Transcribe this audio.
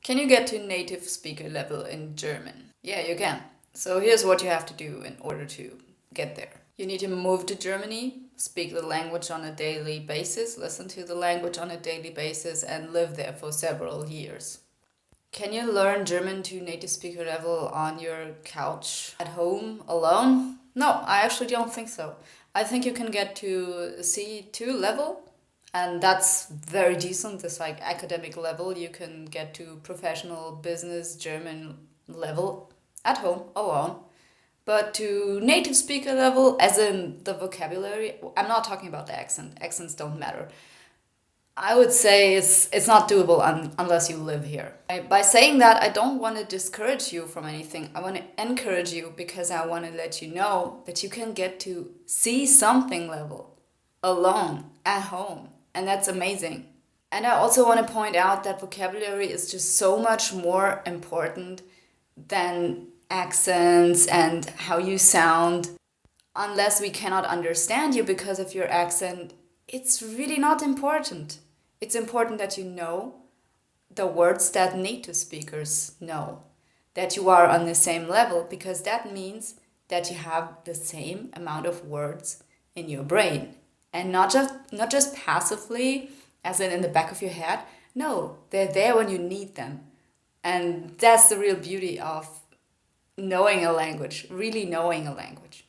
Can you get to native speaker level in German? Yeah, you can. So here's what you have to do in order to get there. You need to move to Germany, speak the language on a daily basis, listen to the language on a daily basis, and live there for several years. Can you learn German to native speaker level on your couch at home alone? No, I actually don't think so. I think you can get to C2 level, and that's very decent. It's like academic level. You can get to professional business German level at home alone. But to native speaker level, as in the vocabulary, I'm not talking about the accent. Accents don't matter. I would say it's not doable unless you live here. By saying that, I don't want to discourage you from anything. I want to encourage you because I want to let you know that you can get to see something level alone at home. And that's amazing. And I also want to point out that vocabulary is just so much more important than accents and how you sound. Unless we cannot understand you because of your accent, it's really not important. It's important that you know the words that native speakers know, that you are on the same level, because that means that you have the same amount of words in your brain. And not just passively, as in the back of your head. No, they're there when you need them. And that's the real beauty of knowing a language, really knowing a language.